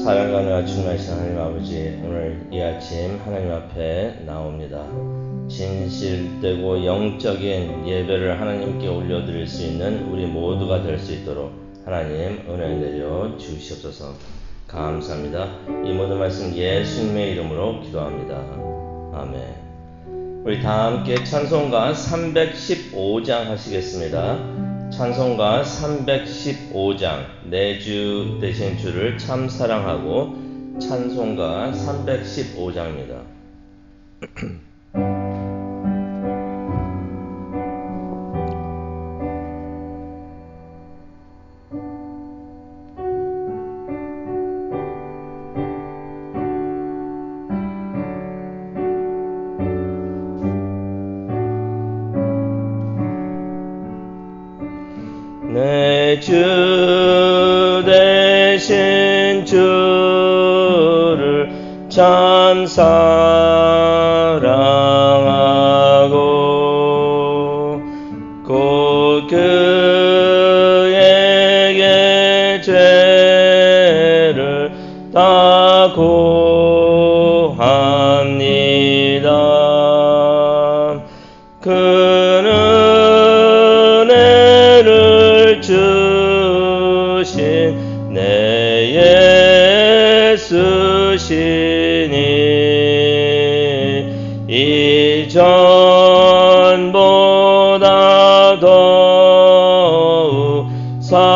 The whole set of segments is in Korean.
사랑과 충만하신 하나님 아버지, 오늘 이 아침 하나님 앞에 나옵니다. 진실되고 영적인 예배를 하나님께 올려드릴 수 있는 우리 모두가 될 수 있도록 하나님 은혜 내려 주시옵소서. 감사합니다. 이 모든 말씀 예수님의 이름으로 기도합니다. 아멘. 우리 다 함께 찬송가 315장 하시겠습니다. 찬송가 315장 내 주 되신 주를 참 사랑하고, 찬송가 315장입니다. 내 주 되신 주를 참 사랑하고, 곧 그에게 죄를 다 고합니다. 그는 주신 내 예수시니 이전보다 더욱 사랑합니다.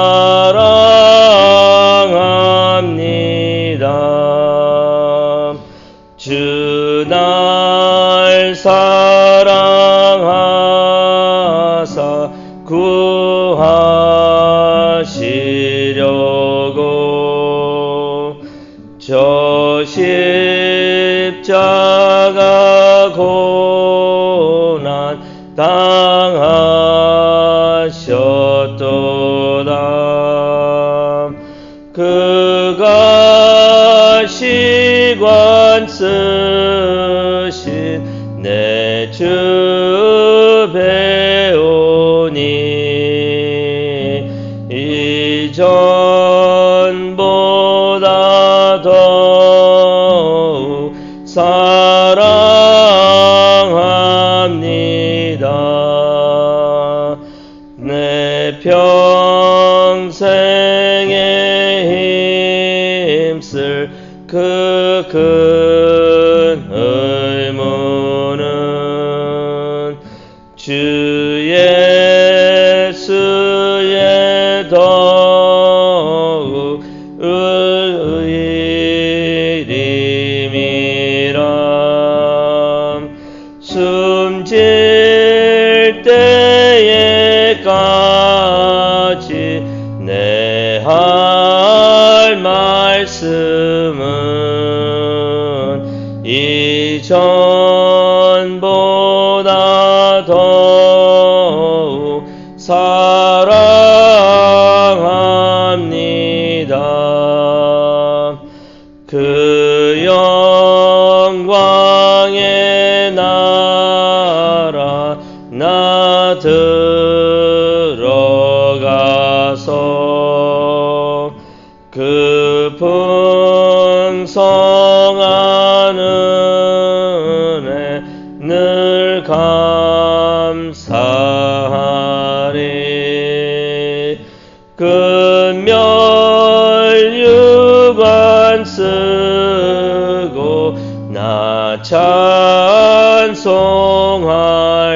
주 날 사랑하사 구하시려고 저 십자가 고난 당하셨도다. 그가 시관 쓰신 내 주 배우니 이전보다 더욱 사랑합니다. 내 평생에 힘쓸 그 큰 의무는 주 예수의 더욱 의림이라. 숨질 때에까지 내 할 말씀은 이전보다 더욱 사랑합니다. 그 영광의 나라 나 들어가서 그 풍성한 은혜 늘 감사하리. 근멸유관 쓰고 나 찬송할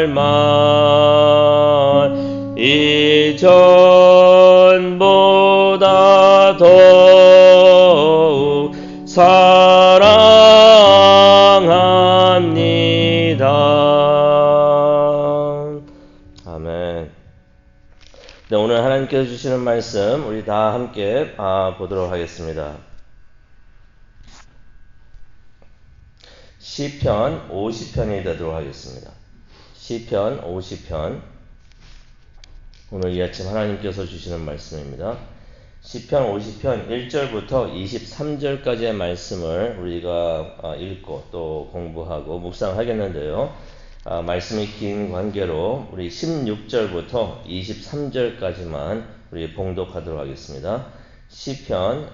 말 이전보다 더욱 사랑합니다. 아멘. 네, 오늘 하나님께서 주시는 말씀 우리 다 함께 보도록 하겠습니다. 시편 50편이 되도록 하겠습니다. 시편 50편, 오늘 이 아침 하나님께서 주시는 말씀입니다. 시편 50편 1절부터 23절까지의 말씀을 우리가 읽고 또 공부하고 묵상하겠는데요. 말씀이 긴 관계로 우리 16절부터 23절까지만 우리 봉독하도록 하겠습니다. 시편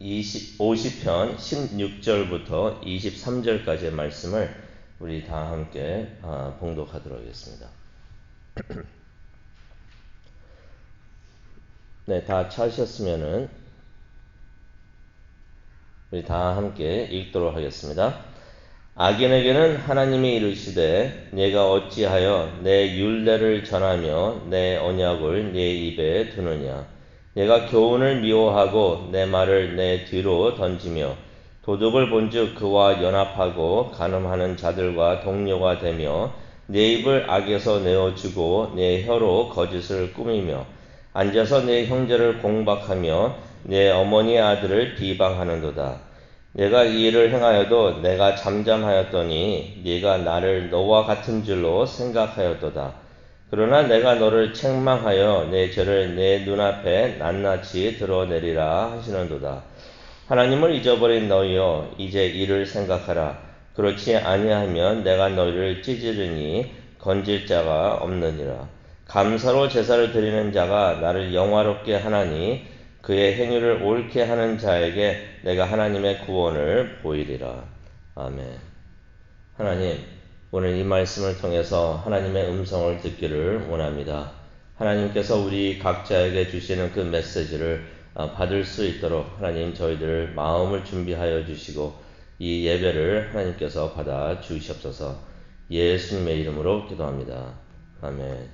50편 16절부터 23절까지의 말씀을 우리 다 함께 봉독하도록 하겠습니다. 네, 다 찾으셨으면은 우리 다 함께 읽도록 하겠습니다. 악인에게는 하나님이 이르시되 내가 어찌하여 내 율례를 전하며 내 언약을 내 입에 두느냐. 내가 교훈을 미워하고 내 말을 내 뒤로 던지며 도둑을 본즉 그와 연합하고 간음하는 자들과 동료가 되며 내 입을 악에서 내어주고 내 혀로 거짓을 꾸미며 앉아서 내 형제를 공박하며 내 어머니의 아들을 비방하는도다. 내가 이 일을 행하여도 내가 잠잠하였더니 네가 나를 너와 같은 줄로 생각하였도다. 그러나 내가 너를 책망하여 내 죄를 내 눈앞에 낱낱이 드러내리라 하시는도다. 하나님을 잊어버린 너희여 이제 이를 생각하라. 그렇지 아니하면 내가 너희를 찌르니 건질 자가 없느니라. 감사로 제사를 드리는 자가 나를 영화롭게 하나니 그의 행위를 옳게 하는 자에게 내가 하나님의 구원을 보이리라. 아멘. 하나님, 오늘 이 말씀을 통해서 하나님의 음성을 듣기를 원합니다. 하나님께서 우리 각자에게 주시는 그 메시지를 받을 수 있도록 하나님 저희들 마음을 준비하여 주시고 이 예배를 하나님께서 받아 주시옵소서. 예수님의 이름으로 기도합니다. 아멘.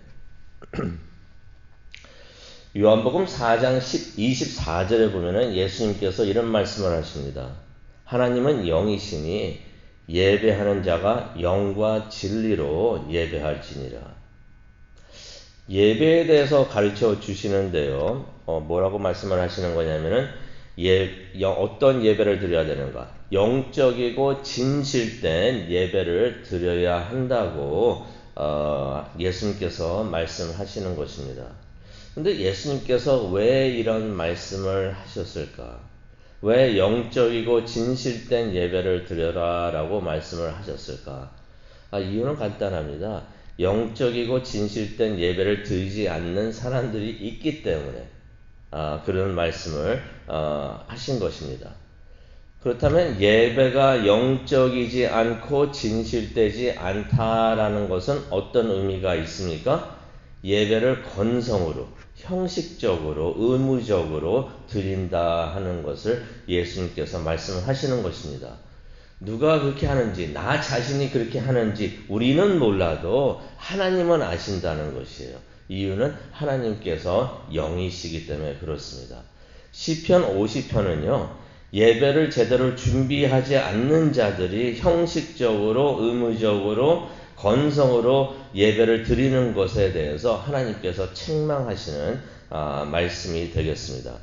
요한복음 4장 24절에 보면은 예수님께서 이런 말씀을 하십니다. 하나님은 영이시니 예배하는 자가 영과 진리로 예배할지니라. 예배에 대해서 가르쳐 주시는데요. 뭐라고 말씀을 하시는 거냐면은 어떤 예배를 드려야 되는가? 영적이고 진실된 예배를 드려야 한다고 예수님께서 말씀하시는 것입니다. 근데 예수님께서 왜 이런 말씀을 하셨을까? 왜 영적이고 진실된 예배를 드려라 라고 말씀을 하셨을까? 이유는 간단합니다. 영적이고 진실된 예배를 드리지 않는 사람들이 있기 때문에 그런 말씀을 하신 것입니다. 그렇다면 예배가 영적이지 않고 진실되지 않다라는 것은 어떤 의미가 있습니까? 예배를 건성으로, 형식적으로, 의무적으로 드린다 하는 것을 예수님께서 말씀을 하시는 것입니다. 누가 그렇게 하는지, 나 자신이 그렇게 하는지 우리는 몰라도 하나님은 아신다는 것이에요. 이유는 하나님께서 영이시기 때문에 그렇습니다. 시편 50편은요. 예배를 제대로 준비하지 않는 자들이 형식적으로, 의무적으로, 건성으로 예배를 드리는 것에 대해서 하나님께서 책망하시는 말씀이 되겠습니다.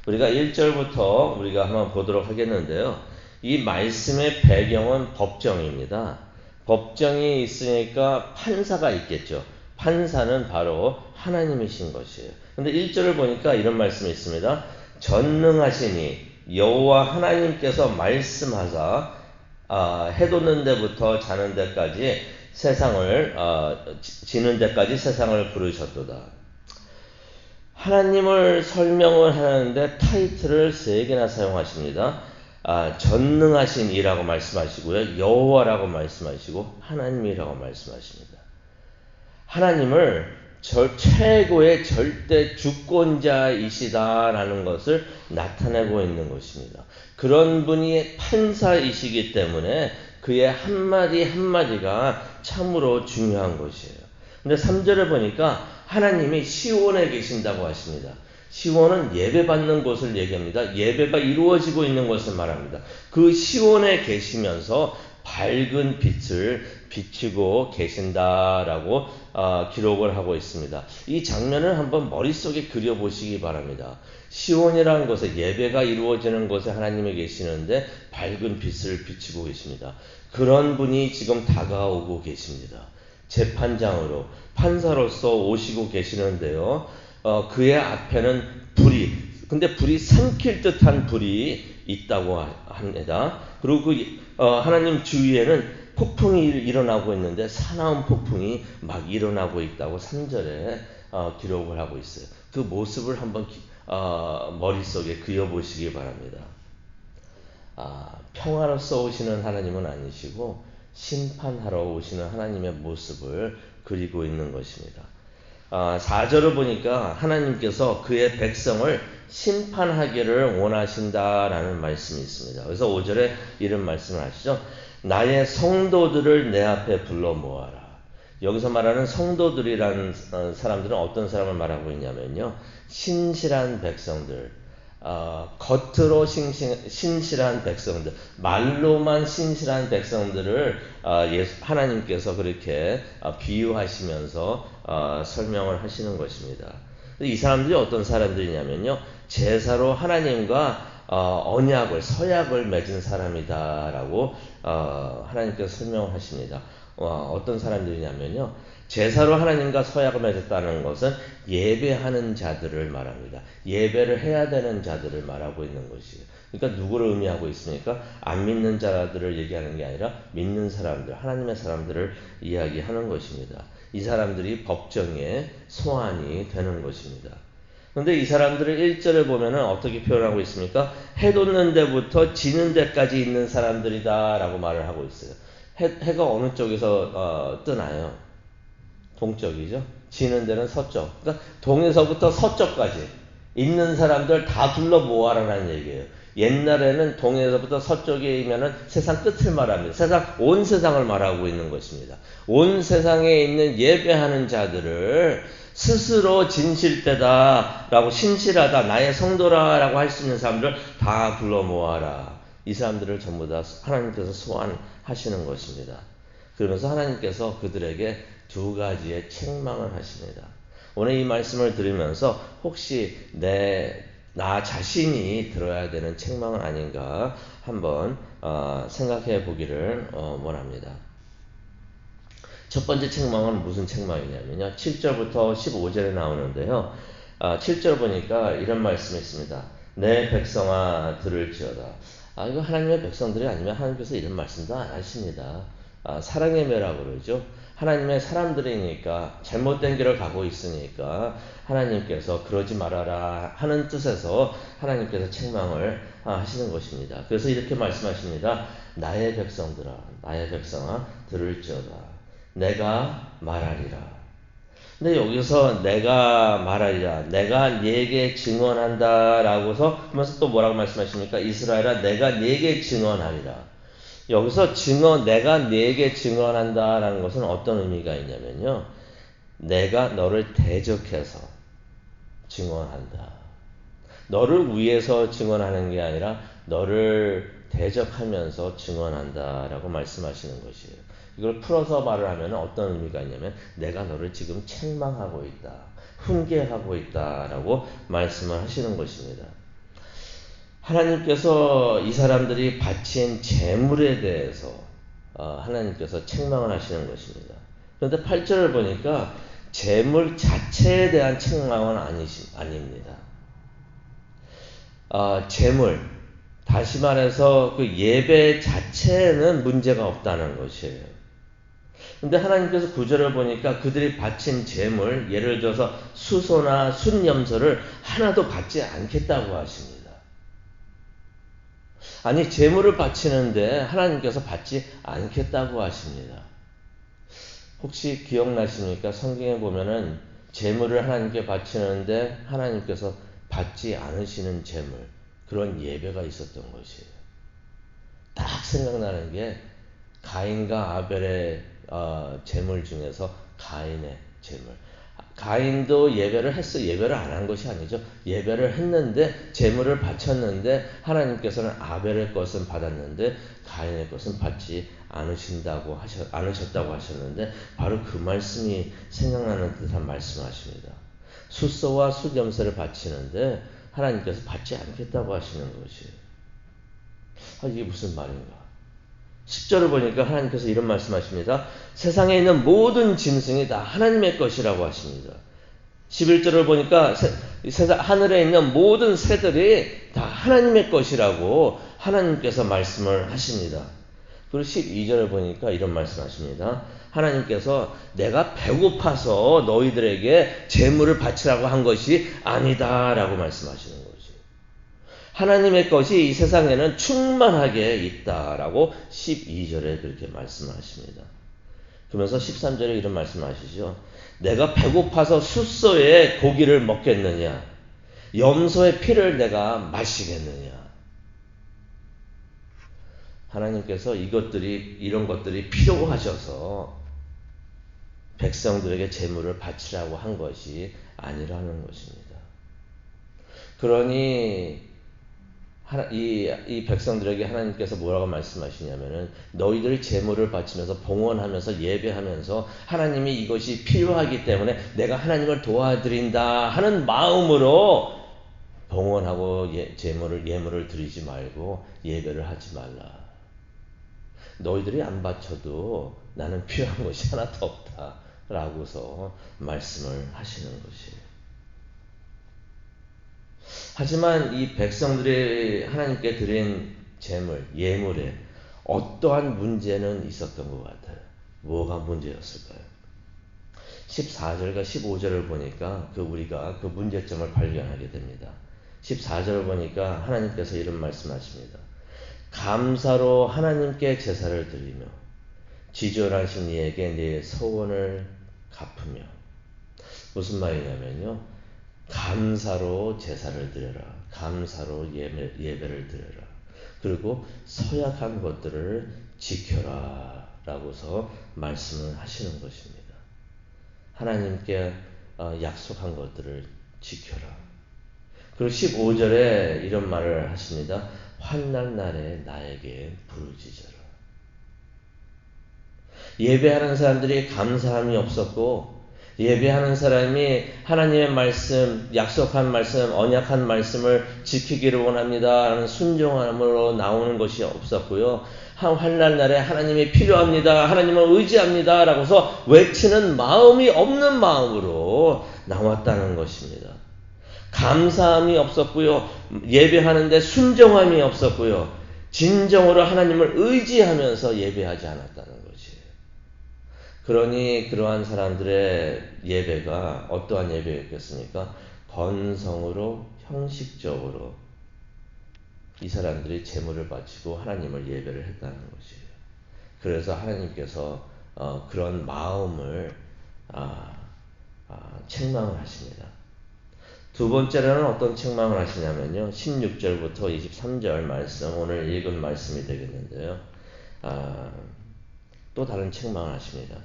우리가 1절부터 우리가 한번 보도록 하겠는데요. 이 말씀의 배경은 법정입니다. 법정이 있으니까 판사가 있겠죠. 판사는 바로 하나님이신 것이에요. 근데 1절을 보니까 이런 말씀이 있습니다. 전능하시니 여호와 하나님께서 말씀하사 해돋는 데부터 자는 데까지 세상을 지는 데까지 세상을 부르셨도다. 하나님을 설명을 하는데 타이틀을 3개나 사용하십니다. 전능하신 이라고 말씀하시고요. 여호와라고 말씀하시고 하나님이라고 말씀하십니다. 하나님을 최고의 절대 주권자이시다라는 것을 나타내고 있는 것입니다. 그런 분이 판사이시기 때문에 그의 한마디 한마디가 참으로 중요한 것이에요. 근데 3절을 보니까 하나님이 시온에 계신다고 하십니다. 시온은 예배받는 곳을 얘기합니다. 예배가 이루어지고 있는 것을 말합니다. 그 시온에 계시면서 밝은 빛을 비추고 계신다라고 기록을 하고 있습니다. 이 장면을 한번 머릿속에 그려보시기 바랍니다. 시온이라는 곳에 예배가 이루어지는 곳에 하나님이 계시는데 밝은 빛을 비추고 계십니다. 그런 분이 지금 다가오고 계십니다. 재판장으로 판사로서 오시고 계시는데요. 그의 앞에는 근데 불이 삼킬 듯한 불이 있다고 합니다. 그리고 하나님 주위에는 폭풍이 일어나고 있는데 사나운 폭풍이 막 일어나고 있다고 3절에 기록을 하고 있어요. 그 모습을 한번 머릿속에 그려보시기 바랍니다. 평화로서 오시는 하나님은 아니시고 심판하러 오시는 하나님의 모습을 그리고 있는 것입니다. 4절을 보니까 하나님께서 그의 백성을 심판하기를 원하신다라는 말씀이 있습니다. 그래서 5절에 이런 말씀을 하시죠. 나의 성도들을 내 앞에 불러 모아라. 여기서 말하는 성도들이라는 사람들은 어떤 사람을 말하고 있냐면요. 신실한 백성들, 겉으로 신실한 백성들, 말로만 신실한 백성들을 하나님께서 그렇게 비유하시면서 설명을 하시는 것입니다. 이 사람들이 어떤 사람들이냐면요. 제사로 하나님과 언약을, 서약을 맺은 사람이다라고 하나님께서 설명을 하십니다. 어떤 사람들이냐면요. 제사로 하나님과 서약을 맺었다는 것은 예배하는 자들을 말합니다. 예배를 해야 되는 자들을 말하고 있는 것이에요. 그러니까 누구를 의미하고 있습니까? 안 믿는 자들을 얘기하는 게 아니라 믿는 사람들, 하나님의 사람들을 이야기하는 것입니다. 이 사람들이 법정에 소환이 되는 것입니다. 그런데 이 사람들을 1절에 보면은 어떻게 표현하고 있습니까? 해 돋는 데부터 지는 데까지 있는 사람들이다 라고 말을 하고 있어요. 해가 어느 쪽에서 뜨나요? 동쪽이죠. 지는 데는 서쪽. 그러니까 동에서부터 서쪽까지 있는 사람들 다 불러 모아라는 얘기예요. 옛날에는 동에서부터 서쪽이면은 세상 끝을 말합니다. 온 세상을 말하고 있는 것입니다. 온 세상에 있는 예배하는 자들을 스스로 진실되다라고, 신실하다, 나의 성도라라고 할 수 있는 사람들 다 불러 모아라. 이 사람들을 전부 다 하나님께서 소환하시는 것입니다. 그러면서 하나님께서 그들에게 두 가지의 책망을 하십니다. 오늘 이 말씀을 들으면서 혹시 나 자신이 들어야 되는 책망은 아닌가 한번 생각해 보기를 원합니다. 첫 번째 책망은 무슨 책망이냐면요. 7절부터 15절에 나오는데요. 7절 보니까 이런 말씀이 있습니다. 내 백성아 들을지어다. 이거 하나님의 백성들이 아니면 하나님께서 이런 말씀도 안 하십니다. 사랑의 매라고 그러죠. 하나님의 사람들이니까 잘못된 길을 가고 있으니까 하나님께서 그러지 말아라 하는 뜻에서 하나님께서 책망을 하시는 것입니다. 그래서 이렇게 말씀하십니다. 나의 백성들아, 나의 백성아 들을지어다. 내가 말하리라. 근데 여기서 내가 말하리라, 내가 네게 증언한다 라고서 하면서 또 뭐라고 말씀하십니까? 이스라엘아 내가 네게 증언하리라. 여기서 내가 네게 증언한다 라는 것은 어떤 의미가 있냐면요. 내가 너를 대적해서 증언한다. 너를 위해서 증언하는 게 아니라 너를 대적하면서 증언한다 라고 말씀하시는 것이에요. 이걸 풀어서 말을 하면 어떤 의미가 있냐면 내가 너를 지금 책망하고 있다. 훈계하고 있다 라고 말씀을 하시는 것입니다. 하나님께서 이 사람들이 바친 재물에 대해서 하나님께서 책망을 하시는 것입니다. 그런데 8절을 보니까 재물 자체에 대한 책망은 아닙니다. 재물, 다시 말해서 그 예배 자체에는 문제가 없다는 것이에요. 근데 하나님께서 9절을 보니까 그들이 바친 재물, 예를 들어서 수소나 순염소를 하나도 받지 않겠다고 하십니다. 아니, 재물을 바치는데 하나님께서 받지 않겠다고 하십니다. 혹시 기억나십니까? 성경에 보면은 재물을 하나님께 바치는데 하나님께서 받지 않으시는 재물, 그런 예배가 있었던 것이에요. 딱 생각나는 게 가인과 아벨의 재물 중에서 가인의 재물. 가인도 예배를 했어요. 예배를 안 한 것이 아니죠. 예배를 했는데 재물을 바쳤는데 하나님께서는 아벨의 것은 받았는데 가인의 것은 받지 않으셨다고 하셨는데 바로 그 말씀이 생각나는 듯한 말씀하십니다. 숫소와 숫염소를 바치는데 하나님께서 받지 않겠다고 하시는 것이에요. 이게 무슨 말인가? 10절을 보니까 하나님께서 이런 말씀하십니다. 세상에 있는 모든 짐승이 다 하나님의 것이라고 하십니다. 11절을 보니까 하늘에 있는 모든 새들이 다 하나님의 것이라고 하나님께서 말씀을 하십니다. 그리고 12절을 보니까 이런 말씀하십니다. 하나님께서 내가 배고파서 너희들에게 재물을 바치라고 한 것이 아니다 라고 말씀하시는 거죠. 하나님의 것이 이 세상에는 충만하게 있다라고 12절에 그렇게 말씀하십니다. 그러면서 13절에 이런 말씀하시죠. 내가 배고파서 숫소의 고기를 먹겠느냐? 염소의 피를 내가 마시겠느냐? 하나님께서 이런 것들이 필요하셔서 백성들에게 제물을 바치라고 한 것이 아니라는 것입니다. 그러니 이 백성들에게 하나님께서 뭐라고 말씀하시냐면은 너희들이 제물을 바치면서 봉헌하면서 예배하면서 하나님이 이것이 필요하기 때문에 내가 하나님을 도와드린다 하는 마음으로 봉헌하고 예물을 드리지 말고 예배를 하지 말라. 너희들이 안 바쳐도 나는 필요한 것이 하나도 없다 라고서 말씀을 하시는 것이에요. 하지만 이 백성들이 하나님께 드린 제물, 예물에 어떠한 문제는 있었던 것 같아요. 뭐가 문제였을까요? 14절과 15절을 보니까 우리가 그 문제점을 발견하게 됩니다. 14절을 보니까 하나님께서 이런 말씀하십니다. 감사로 하나님께 제사를 드리며 지존하신 이에게 네 소원을 갚으며. 무슨 말이냐면요. 감사로 제사를 드려라. 감사로 예배를 드려라. 그리고 서약한 것들을 지켜라 라고서 말씀을 하시는 것입니다. 하나님께 약속한 것들을 지켜라. 그리고 15절에 이런 말을 하십니다. 환난 날에 나에게 부르짖어라. 예배하는 사람들이 감사함이 없었고 예배하는 사람이 하나님의 말씀, 약속한 말씀, 언약한 말씀을 지키기를 원합니다 라는 순종함으로 나오는 것이 없었고요. 환난 날에 하나님이 필요합니다, 하나님을 의지합니다 라고서 외치는 마음이 없는 마음으로 나왔다는 것입니다. 감사함이 없었고요. 예배하는데 순종함이 없었고요. 진정으로 하나님을 의지하면서 예배하지 않았다는 것이에요. 그러니 그러한 사람들의 예배가 어떠한 예배였겠습니까? 건성으로 형식적으로 이 사람들이 제물을 바치고 하나님을 예배를 했다는 것이에요. 그래서 하나님께서 그런 마음을 책망을 하십니다. 두 번째로는 어떤 책망을 하시냐면요. 16절부터 23절 말씀, 오늘 읽은 말씀이 되겠는데요. 또 다른 책망을 하십니다.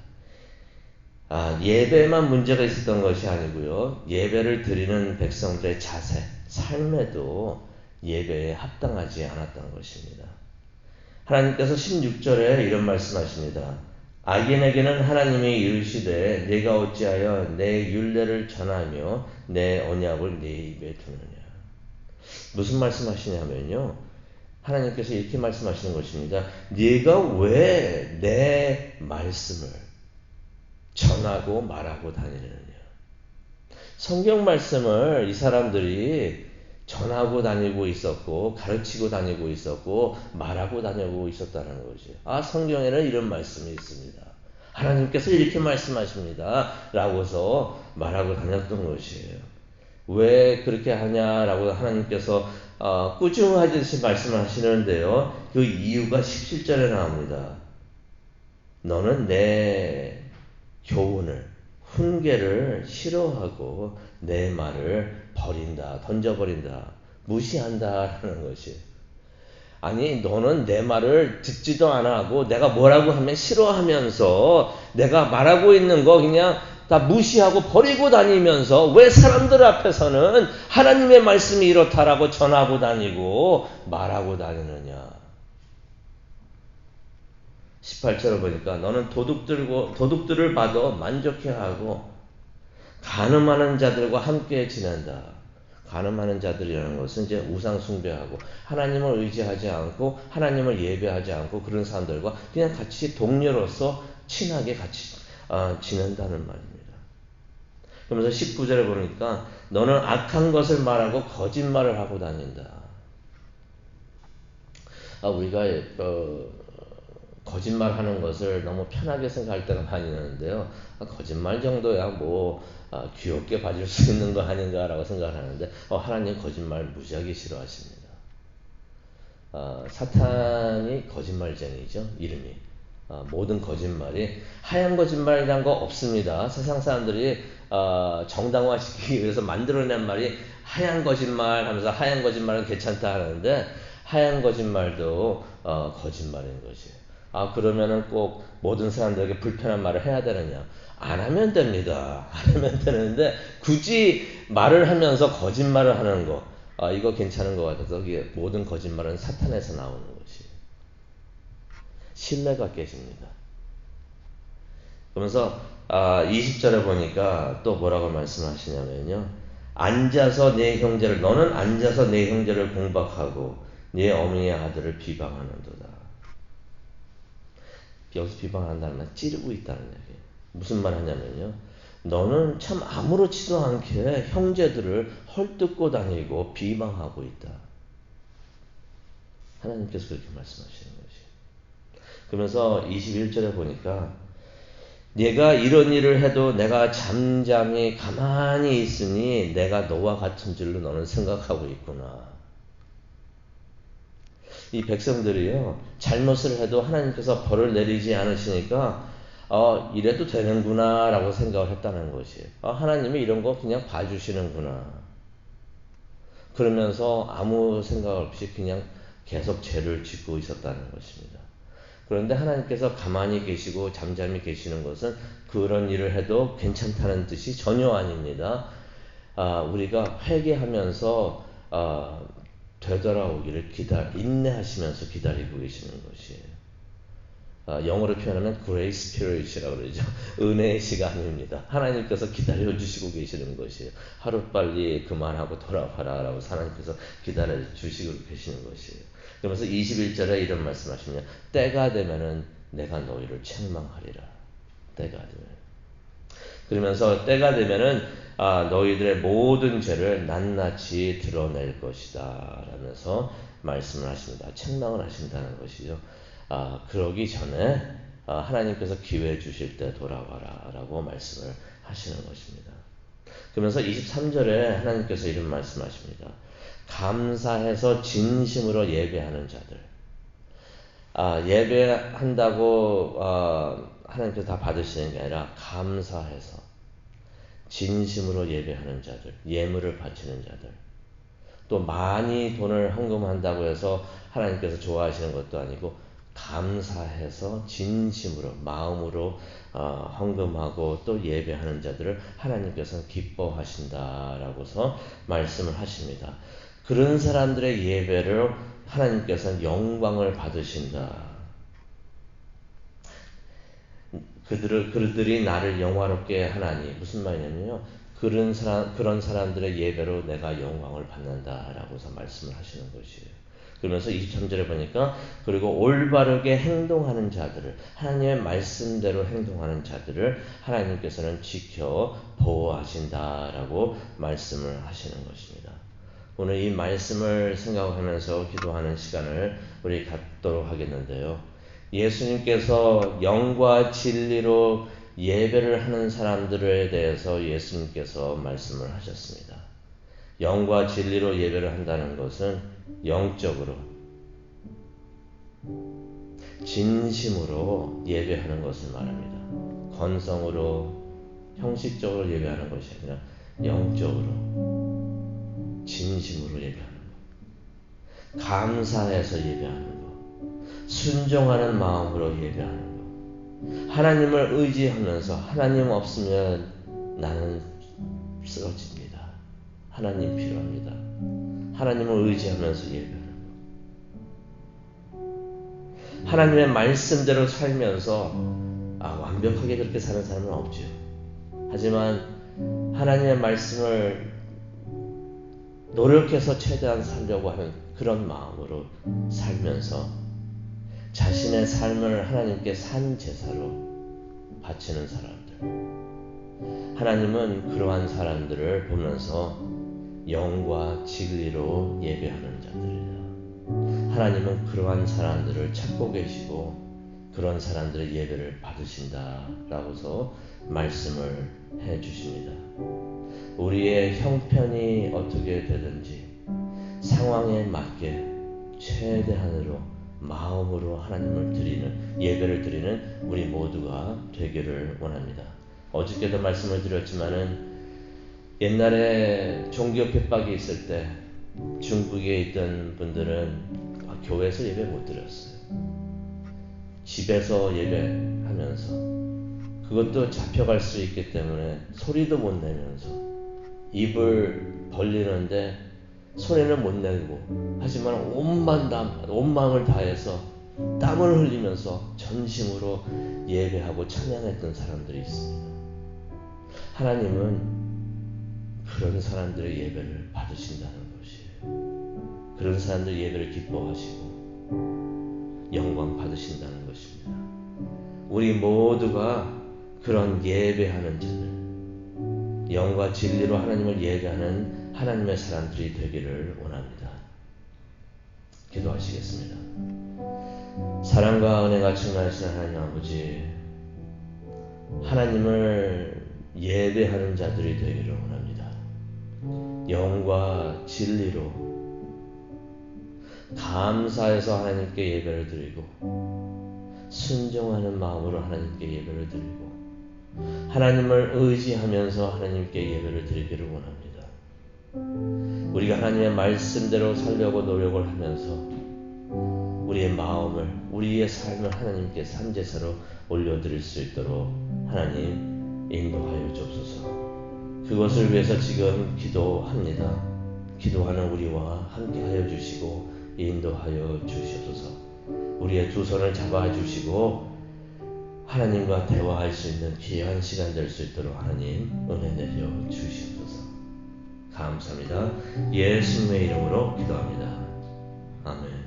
예배만 문제가 있었던 것이 아니고요. 예배를 드리는 백성들의 자세, 삶에도 예배에 합당하지 않았던 것입니다. 하나님께서 16절에 이런 말씀하십니다. 악인에게는 하나님이 이르시되 내가 어찌하여 내 율례를 전하며 내 언약을 내 입에 두느냐. 무슨 말씀하시냐면요. 하나님께서 이렇게 말씀하시는 것입니다. 네가 왜 내 말씀을 전하고 말하고 다니느냐. 성경 말씀을 이 사람들이 전하고 다니고 있었고 가르치고 다니고 있었고 말하고 다니고 있었다는 것이에요. 성경에는 이런 말씀이 있습니다. 하나님께서 이렇게 말씀하십니다 라고서 말하고 다녔던 것이에요. 왜 그렇게 하냐라고 하나님께서 꾸중하듯이 말씀을 하시는데요. 그 이유가 17절에 나옵니다. 너는 내 교훈을 훈계를 싫어하고 내 말을 버린다, 던져버린다, 무시한다라는 것이. 아니 너는 내 말을 듣지도 않아 하고 내가 뭐라고 하면 싫어하면서 내가 말하고 있는 거 그냥 다 무시하고 버리고 다니면서 왜 사람들 앞에서는 하나님의 말씀이 이렇다라고 전하고 다니고 말하고 다니느냐. 18절을 보니까 너는 도둑들을 봐도 만족해하고 간음하는 자들과 함께 지낸다. 간음하는 자들이라는 것은 이제 우상 숭배하고 하나님을 의지하지 않고 하나님을 예배하지 않고 그런 사람들과 그냥 같이 동료로서 친하게 같이 지낸다는 말입니다. 그러면서 19절에 보니까 너는 악한 것을 말하고 거짓말을 하고 다닌다. 우리가 거짓말하는 것을 너무 편하게 생각할 때가 많이 있는데요. 거짓말 정도야 귀엽게 봐줄 수 있는 거 아닌가라고 생각을 하는데 하나님 거짓말 무지하게 싫어하십니다. 사탄이 거짓말쟁이죠. 이름이. 모든 거짓말이 하얀 거짓말이란 거 없습니다. 세상 사람들이 정당화시키기 위해서 만들어낸 말이 하얀 거짓말 하면서 하얀 거짓말은 괜찮다 하는데 하얀 거짓말도 거짓말인 것이에요. 그러면은 꼭 모든 사람들에게 불편한 말을 해야 되느냐? 안 하면 됩니다. 안 하면 되는데 굳이 말을 하면서 거짓말을 하는 거 이거 괜찮은 것 같아서 이게 모든 거짓말은 사탄에서 나오는 것이에요. 신뢰가 깨집니다. 그러면서 20절에 보니까 또 뭐라고 말씀하시냐면요. 너는 앉아서 내 형제를 공박하고 네 어머니의 아들을 비방하는도다. 여기서 비방한다는 말 찌르고 있다는 얘기예요. 무슨 말 하냐면요. 너는 참 아무렇지도 않게 형제들을 헐뜯고 다니고 비방하고 있다. 하나님께서 그렇게 말씀하시는 것이에요. 그러면서 21절에 보니까 네가 이런 일을 해도 내가 잠잠히 가만히 있으니 내가 너와 같은 줄로 너는 생각하고 있구나. 이 백성들이요, 잘못을 해도 하나님께서 벌을 내리지 않으시니까 이래도 되는구나 라고 생각을 했다는 것이에요. 하나님이 이런 거 그냥 봐주시는구나. 그러면서 아무 생각 없이 그냥 계속 죄를 짓고 있었다는 것입니다. 그런데 하나님께서 가만히 계시고 잠잠히 계시는 것은 그런 일을 해도 괜찮다는 뜻이 전혀 아닙니다. 우리가 회개하면서 되돌아오기를 인내하시면서 기다리고 계시는 것이에요. 영어로 표현하면 grace period이라고 그러죠. 은혜의 시간입니다. 하나님께서 기다려주시고 계시는 것이에요. 하루빨리 그만하고 돌아와라 라고 하나님께서 기다려주시고 계시는 것이에요. 그러면서 21절에 이런 말씀하시면 때가 되면은 내가 너희를 책망하리라. 때가 되면. 그러면서 때가 되면은 너희들의 모든 죄를 낱낱이 드러낼 것이다 라면서 말씀을 하십니다. 책망을 하신다는 것이죠. 그러기 전에 하나님께서 기회 주실 때 돌아와라 라고 말씀을 하시는 것입니다. 그러면서 23절에 하나님께서 이런 말씀하십니다. 감사해서 진심으로 예배하는 자들. 예배한다고 하나님께서 다 받으시는 게 아니라 감사해서 진심으로 예배하는 자들, 예물을 바치는 자들. 또 많이 돈을 헌금한다고 해서 하나님께서 좋아하시는 것도 아니고 감사해서 진심으로 마음으로 헌금하고 또 예배하는 자들을 하나님께서는 기뻐하신다라고서 말씀을 하십니다. 그런 사람들의 예배를 하나님께서는 영광을 받으신다. 그들이 나를 영화롭게 하나니 무슨 말이냐면요. 그런 사람들의 예배로 내가 영광을 받는다라고서 말씀을 하시는 것이에요. 그러면서 23절에 보니까 그리고 올바르게 행동하는 자들을 하나님의 말씀대로 행동하는 자들을 하나님께서는 지켜 보호하신다라고 말씀을 하시는 것입니다. 오늘 이 말씀을 생각하면서 기도하는 시간을 우리 갖도록 하겠는데요. 예수님께서 영과 진리로 예배를 하는 사람들에 대해서 예수님께서 말씀을 하셨습니다. 영과 진리로 예배를 한다는 것은 영적으로 진심으로 예배하는 것을 말합니다. 건성으로 형식적으로 예배하는 것이 아니라 영적으로 진심으로 예배하는 것, 감사해서 예배하는 것, 순종하는 마음으로 예배하는 것, 하나님을 의지하면서 하나님 없으면 나는 쓰러집니다. 하나님 필요합니다. 하나님을 의지하면서 예배하는 것, 하나님의 말씀대로 살면서 완벽하게 그렇게 사는 사람은 없죠. 하지만 하나님의 말씀을 노력해서 최대한 살려고 하는 그런 마음으로 살면서 자신의 삶을 하나님께 산 제사로 바치는 사람들. 하나님은 그러한 사람들을 보면서 영과 진리로 예배하는 자들이다. 하나님은 그러한 사람들을 찾고 계시고 그런 사람들의 예배를 받으신다라고서 말씀을 해 주십니다. 우리의 형편이 어떻게 되든지 상황에 맞게 최대한으로 마음으로 하나님을 드리는, 예배를 드리는 우리 모두가 되기를 원합니다. 어저께도 말씀을 드렸지만은 옛날에 종교 핍박이 있을 때 중국에 있던 분들은 교회에서 예배 못 드렸어요. 집에서 예배하면서, 그것도 잡혀갈 수 있기 때문에 소리도 못 내면서 입을 벌리는데 소리는 못 내고, 하지만 온 마음을 다해서 땀을 흘리면서 전심으로 예배하고 찬양했던 사람들이 있습니다. 하나님은 그런 사람들의 예배를 받으신다는 것이에요. 그런 사람들 예배를 기뻐하시고 영광 받으신다는 것입니다. 우리 모두가 그런 예배하는 자들, 영과 진리로 하나님을 예배하는 하나님의 사람들이 되기를 원합니다. 기도하시겠습니다. 사랑과 은혜가 충만하신 하나님 아버지, 하나님을 예배하는 자들이 되기를 원합니다. 영과 진리로 감사해서 하나님께 예배를 드리고, 순종하는 마음으로 하나님께 예배를 드리고, 하나님을 의지하면서 하나님께 예배를 드리기를 원합니다. 우리가 하나님의 말씀대로 살려고 노력을 하면서 우리의 마음을, 우리의 삶을 하나님께 산제사로 올려드릴 수 있도록 하나님 인도하여 주옵소서. 그것을 위해서 지금 기도합니다. 기도하는 우리와 함께하여 주시고 인도하여 주시옵소서. 우리의 두 손을 잡아 주시고 하나님과 대화할 수 있는 귀한 시간 될 수 있도록 하나님 은혜 내려 주시옵소서. 감사합니다. 예수님의 이름으로 기도합니다. 아멘.